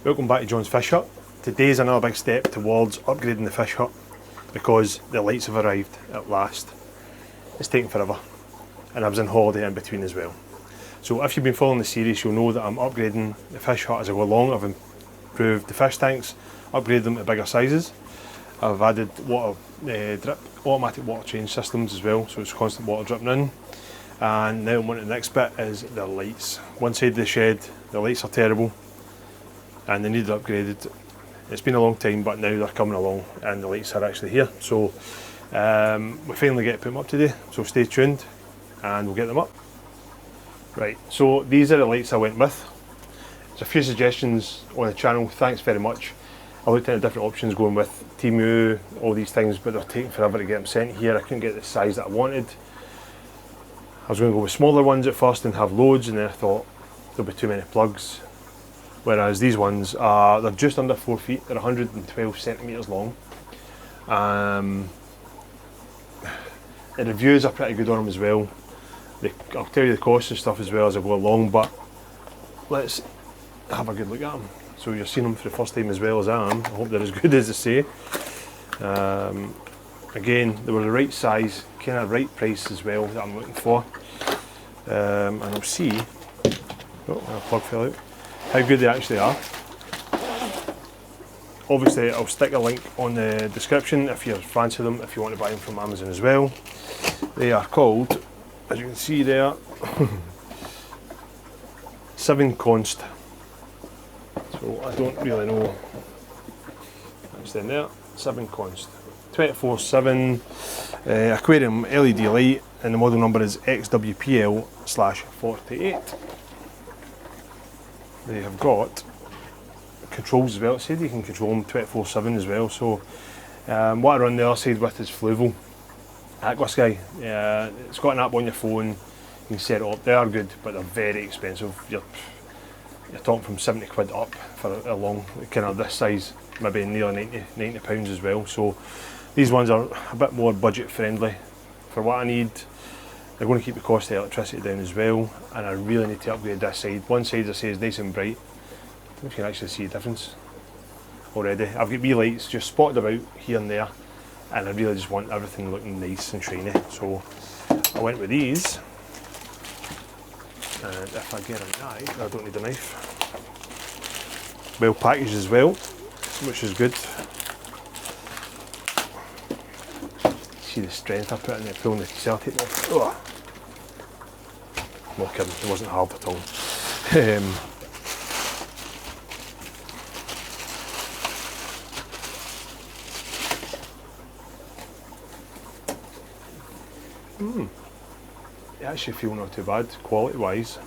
Welcome back to John's Fish Hut. Today is another big step towards upgrading the fish hut because the lights have arrived at last. It's taken forever and I was on holiday in between as well. So if you've been following the series, you'll know that I'm upgrading the fish hut as I go along. I've improved the fish tanks, upgraded them to bigger sizes. I've added automatic water change systems as well, so it's constant water dripping in. And now I'm on to the next bit, is the lights. One side of the shed, the lights are terrible and they needed upgraded. It's been a long time, but now they're coming along and the lights are actually here. So we finally get to put them up today, so stay tuned and we'll get them up. Right, so these are the lights I went with. There's a few suggestions on the channel, thanks very much. I looked at the different options going with Timu, all these things, but they're taking forever to get them sent here. I couldn't get the size that I wanted. I was going to go with smaller ones at first and have loads, and then I thought there'll be too many plugs. Whereas these ones are, they're just under 4 feet, they're 112 centimetres long. The reviews are pretty good on them as well. I'll tell you the cost and stuff as well as I go along, but let's have a good look at them. So you're seeing them for the first time as well as I am. I hope they're as good as they say. Again, they were the right size, kind of right price as well that I'm looking for. And I'll see, oh, my plug fell out, how good they actually are. Obviously I'll stick a link on the description if you fancy them, if you want to buy them from Amazon as well. They are called, as you can see there, 7 Const. So I don't really know what's in there. 7 Const. 24/7 Aquarium LED light, and the model number is XWPL/48. They have got controls as well. It said you can control them 24/7 as well. So what I run the other side with is Fluval Aqua Sky. It's got an app on your phone. You can set it up. They are good, but they're very expensive. You're talking from 70 quid up for a long, kind of this size, maybe nearly 90 pounds as well. So these ones are a bit more budget friendly for what I need. They're going to keep the cost of electricity down as well, and I really need to upgrade this side. One side I say is nice and bright. I don't know if you can actually see a difference already. I've got wee lights just spotted about here and there, and I really just want everything looking nice and shiny. So I went with these, and if I get a knife, I don't need a knife. Well packaged as well, which is good. See the strength I put in it, pulling the sellotape off. Oh. No kidding, it wasn't hard at all. They actually feel not too bad, quality wise.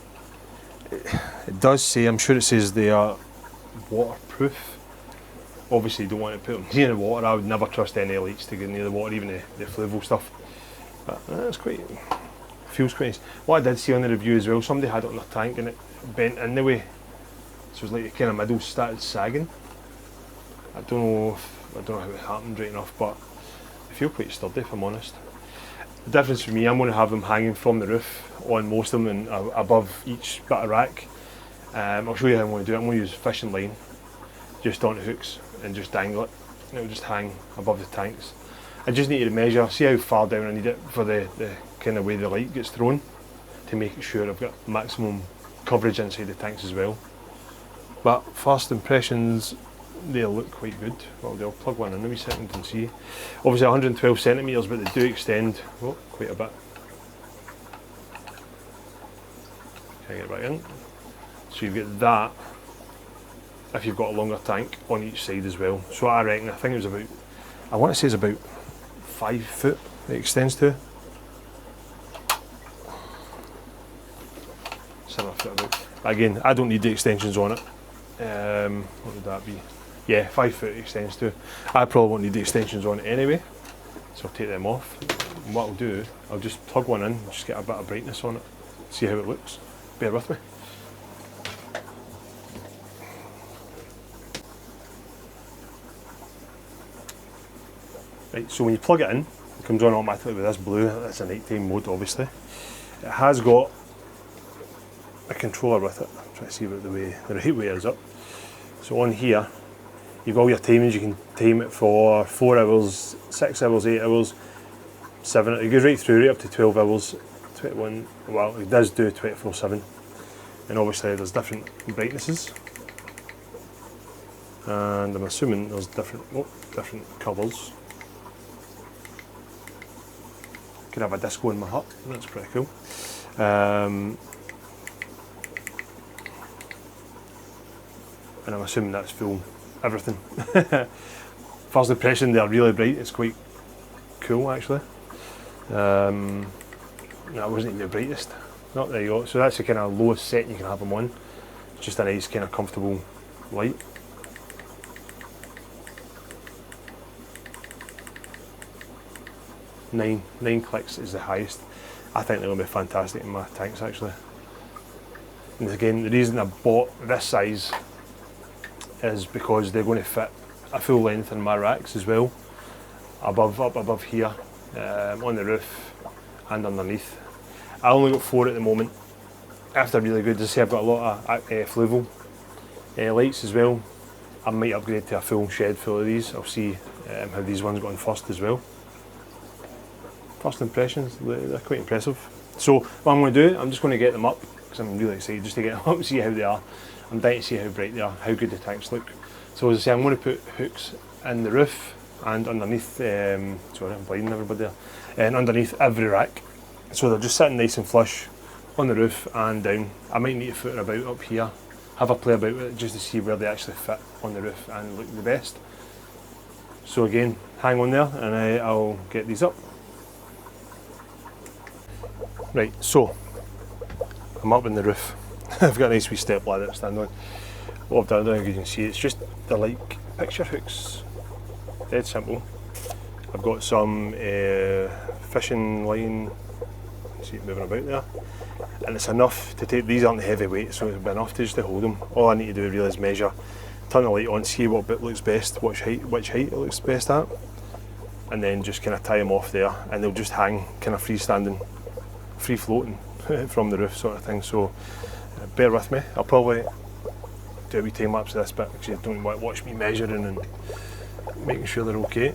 It does say, I'm sure it says they are waterproof. Obviously you don't want to put them near the water. I would never trust any lights to get near the water, even the Fluval stuff. But that's quite, feels quite nice. What I did see on the review as well, somebody had it on their tank and it bent in the way. So it was like the kind of middle started sagging. I don't know how it happened right enough, but they feel quite sturdy if I'm honest. The difference for me, I'm going to have them hanging from the roof on most of them and above each bit of rack. I'll show you how I'm going to do it. I'm going to use fishing line just onto hooks and just dangle it, and it'll just hang above the tanks. I just need to measure, see how far down I need it for the kind of way the light gets thrown, to make sure I've got maximum coverage inside the tanks as well. But first impressions, they look quite good. Well, they'll plug one in a wee second and see. Obviously 112 centimetres, but they do extend quite a bit. Can I get it back in? So you've got that if you've got a longer tank on each side as well. So I reckon, I think it was about, I want to say it's about 5 foot it extends to. 7 foot about. But again, I don't need the extensions on it. What would that be? Yeah, 5 foot it extends to. I probably won't need the extensions on it anyway, so I'll take them off. And what I'll do, I'll just plug one in, just get a bit of brightness on it, see how it looks. Bear with me. Right, so when you plug it in, it comes on automatically with this blue. That's a nighttime mode, obviously. It has got a controller with it. I'm trying to see what the right way is up. So on here, you've got all your timings. You can time it for 4 hours, 6 hours, 8 hours, 7. It goes right through, right up to 12 hours, 21. Well, it does do 24/7, and obviously there's different brightnesses, and I'm assuming there's different colours. Could have a disco in my hut. That's pretty cool. And I'm assuming that's full everything. First impression, they're really bright. It's quite cool actually. That wasn't even the brightest. No, there you go. So that's the kind of lowest setting you can have them on. It's just a nice kind of comfortable light. Nine clicks is the highest. I think they're going to be fantastic in my tanks actually. And again, the reason I bought this size is because they're going to fit a full length in my racks as well, up above here, on the roof and underneath. I only got 4 at the moment. After really good, as I say, I've got a lot of fluval lights as well. I might upgrade to a full shed full of these. I'll see how these ones go on first as well. First impressions, they're quite impressive. So what I'm going to do, I'm just going to get them up, because I'm really excited just to get them up and see how they are. I'm dying to see how bright they are, how good the tanks look. So as I say, I'm going to put hooks in the roof and underneath, sorry I'm blinding everybody there, and underneath every rack. So they're just sitting nice and flush on the roof and down. I might need to foot about up here, have a play about with it just to see where they actually fit on the roof and look the best. So again, hang on there and I'll get these up. Right, so I'm up on the roof. I've got a nice wee step ladder to stand on. What I've done, I don't think you can see, it's just they're like picture hooks. Dead simple. I've got some fishing line, see it moving about there, and it's enough to take, these aren't heavy weight, so it'll be enough to just to hold them. All I need to do really is measure, turn the light on, see what bit looks best, which height it looks best at, and then just kind of tie them off there, and they'll just hang kind of freestanding, free floating from the roof sort of thing. So bear with me, I'll probably do a wee time lapse of this bit because you don't want to watch me measuring and making sure they're okay.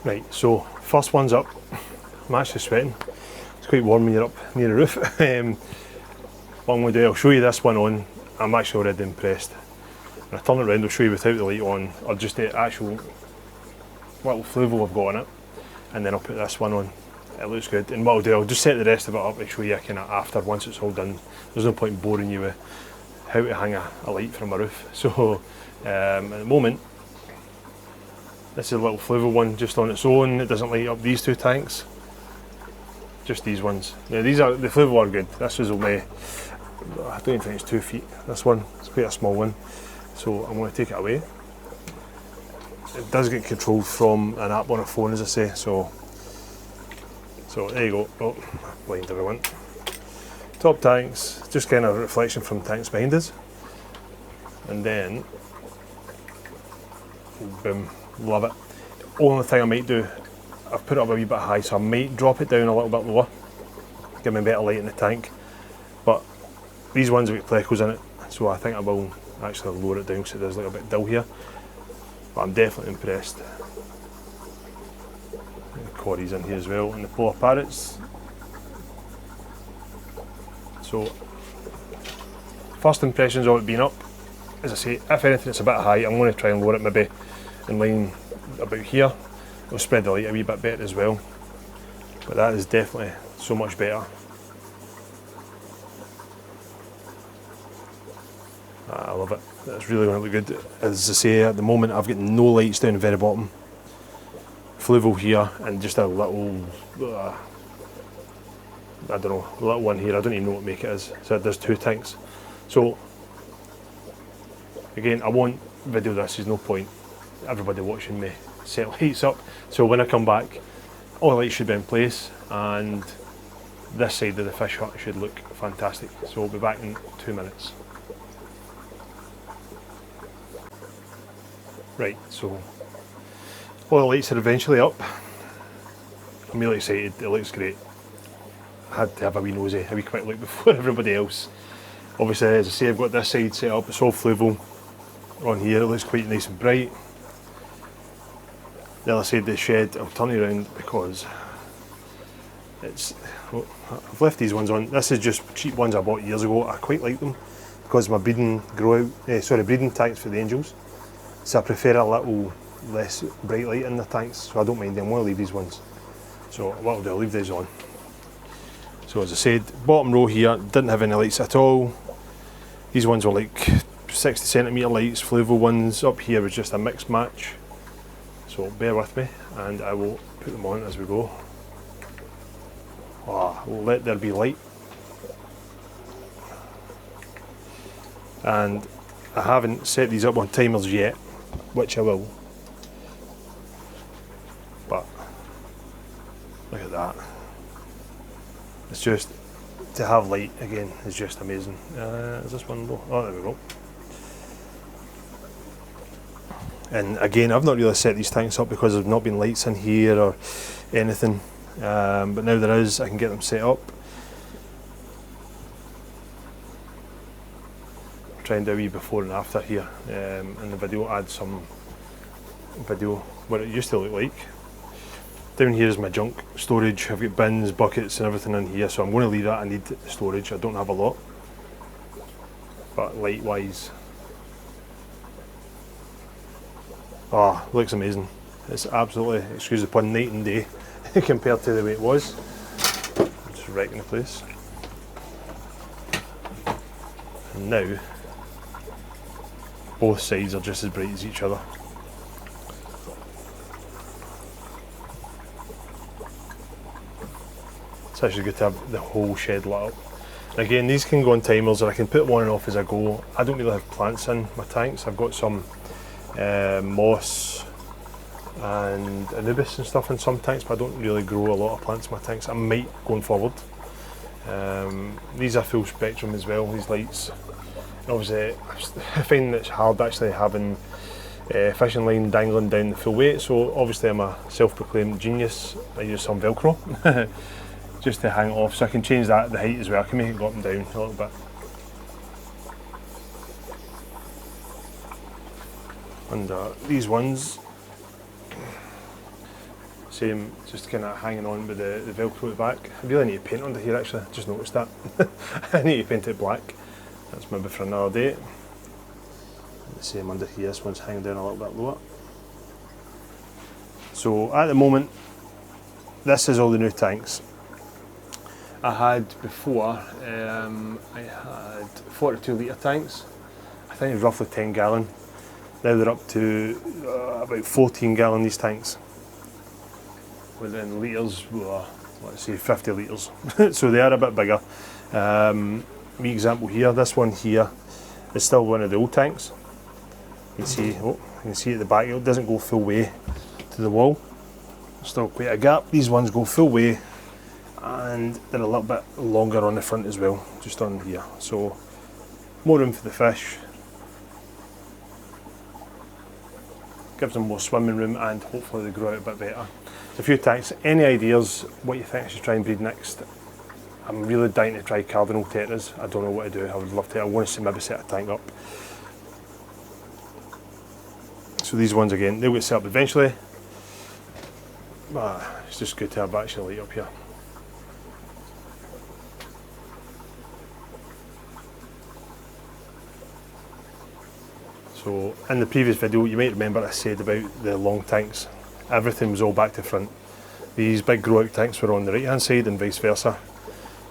Right, so first one's up. I'm actually sweating. It's quite warm when you're up near the roof. What I'm going to do, I'll show you this one on. I'm actually already impressed. When I turn it around, I'll show you without the light on, or just the actual little fluval I've got on it, and then I'll put this one on. It looks good. And what I'll do, I'll just set the rest of it up and show you kind of after, once it's all done. There's no point in boring you with how to hang a light from a roof. So at the moment, this is a little fluval one just on its own. It doesn't light up these two tanks, just these ones. Now these are, the fluval are good. This is only, I don't even think it's 2 feet. This one, it's quite a small one. So I'm going to take it away. It does get controlled from an app on a phone, as I say, so there you go. Oh, blind everyone. Top tanks, just kind of a reflection from tanks behind us. And then, boom. Love it. Only thing I might do, I've put it up a wee bit high, so I might drop it down a little bit lower, give me better light in the tank. But these ones have got Plecos in it, so I think I will actually lower it down because it is like a bit dull here, but I'm definitely impressed. The corys in here as well, and the polar parrots. So first impressions of it being up, as I say, if anything it's a bit high. I'm going to try and lower it maybe in line about here. It'll spread the light a wee bit better as well, but that is definitely so much better. I love it. It's really going to look good. As I say, at the moment I've got no lights down the very bottom. Fluval here and just a little, I don't know, a little one here. I don't even know what make it is. So there's 2 tanks. So again, I won't video this. There's no point everybody watching me set lights up. So when I come back, all the lights should be in place and this side of the fish hut should look fantastic. So I'll be back in 2 minutes. Right, so all the lights are eventually up. I'm really excited, it looks great. I had to have a wee nosy, a wee quick look before everybody else. Obviously, as I say, I've got this side set up, it's all fluval on here, it looks quite nice and bright. The other side of the shed, I'll turn it around because it's, well, I've left these ones on. This is just cheap ones I bought years ago. I quite like them because my breeding breeding tanks for the angels. So I prefer a little less bright light in the tanks, so I don't mind them. I'm going to leave these ones. So what I'll do, I'll leave these on. So as I said, bottom row here didn't have any lights at all. These ones were like 60cm lights, fluval ones. Up here was just a mixed match. So bear with me and I will put them on as we go. Let there be light. And I haven't set these up on timers yet, which I will. But look at that. It's just, to have light again is just amazing. Is this one low? Oh, there we go. And again, I've not really set these tanks up because there's not been lights in here or anything. But now there is, I can get them set up. Try and do a wee before and after here in the video, add some video what it used to look like. Down here is my junk storage. I've got bins, buckets and everything in here, so I'm going to leave that. I need storage, I don't have a lot, but light wise, looks amazing. It's absolutely, excuse the pun, night and day compared to the way it was. I'm just wrecking the place. And now both sides are just as bright as each other. It's actually good to have the whole shed lit up. And again, these can go on timers, or I can put them on and off as I go. I don't really have plants in my tanks. I've got some moss and anubis and stuff in some tanks, but I don't really grow a lot of plants in my tanks. I might going forward. These are full spectrum as well, these lights. Obviously, I find it's hard actually having fishing line dangling down the full weight, so obviously I'm a self-proclaimed genius. I use some Velcro just to hang it off, so I can change that, the height as well. I can make it go up and down a little bit. And these ones, same, just kind of hanging on with the Velcro at the back. I really need to paint under here actually, I just noticed that. I need to paint it black. That's maybe for another day. The same under here, this one's hanging down a little bit lower. So at the moment, this is all the new tanks. I had before, I had 42 litre tanks. I think it was roughly 10 gallon. Now they're up to about 14 gallon, these tanks. Within litres, well, let's say 50 litres. So they are a bit bigger. Me example here, this one here is still one of the old tanks. You can see at the back, it doesn't go full way to the wall. There's still quite a gap. These ones go full way and they're a little bit longer on the front as well, just on here. So more room for the fish. Gives them more swimming room and hopefully they grow out a bit better. There's a few tanks. Any ideas what you think I should try and breed next? I'm really dying to try cardinal tetras. I don't know what to do. I would love to. I want to maybe set a tank up. So these ones again, they'll get set up eventually. But it's just good to have actually light up here. So in the previous video, you might remember I said about the long tanks. Everything was all back to front. These big grow out tanks were on the right hand side and vice versa.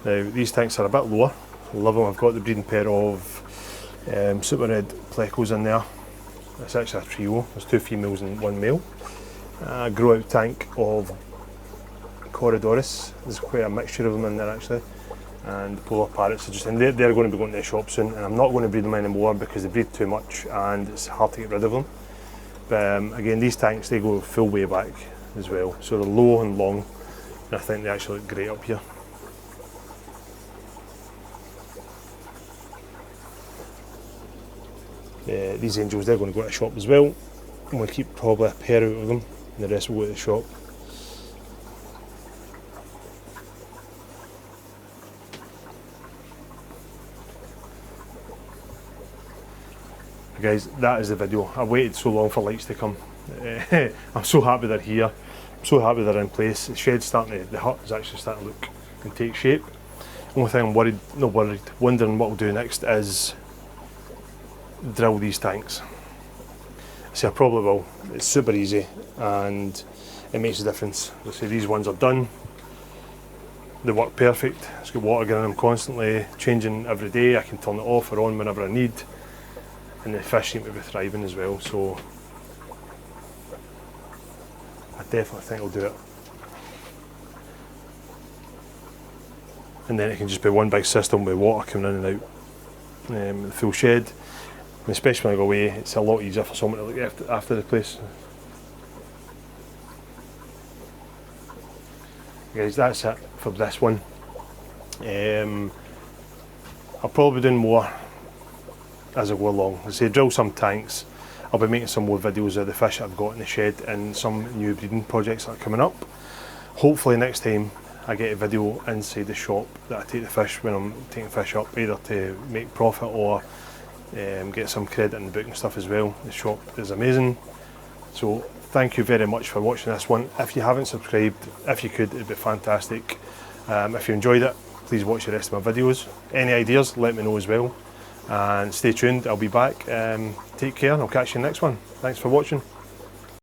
Now these tanks are a bit lower. I love them. I've got the breeding pair of super red Plecos in there. It's actually a trio. There's 2 females and 1 male. Grow out tank of Corridorus. There's quite a mixture of them in there actually. And polar parrots are just in there. They're going to be going to the shop soon, and I'm not going to breed them anymore because they breed too much and it's hard to get rid of them. But again, these tanks, they go full way back as well, so they're low and long, and I think they actually look great up here. These angels, they're going to go to the shop as well. I'm going to keep probably a pair out of them, and the rest will go to the shop. Guys, that is the video. I waited so long for lights to come. I'm so happy they're here. I'm so happy they're in place. The shed's the hut is actually starting to look and take shape. The only thing I'm wondering what we'll do next is drill these tanks. See, I probably will. It's super easy and it makes a difference. Let's say these ones are done. They work perfect. It's got water getting them constantly, changing every day. I can turn it off or on whenever I need. And the fish seem to be thriving as well, so I definitely think I'll do it. And then it can just be one big system with water coming in and out, the full shed. And especially when I go away, it's a lot easier for someone to look after the place. Guys, that's it for this one. I'll probably be doing more as I go along. I say drill some tanks. I'll be making some more videos of the fish I've got in the shed and some new breeding projects that are coming up. Hopefully next time I get a video inside the shop that I take the fish when I'm taking fish up, either to make profit or get some credit in the book and stuff as well. The shop is amazing. So thank you very much for watching this one. If you haven't subscribed, if you could, it'd be fantastic. If you enjoyed it, please watch the rest of my videos. Any ideas, let me know as well. And stay tuned, I'll be back. Take care and I'll catch you in the next one. Thanks for watching.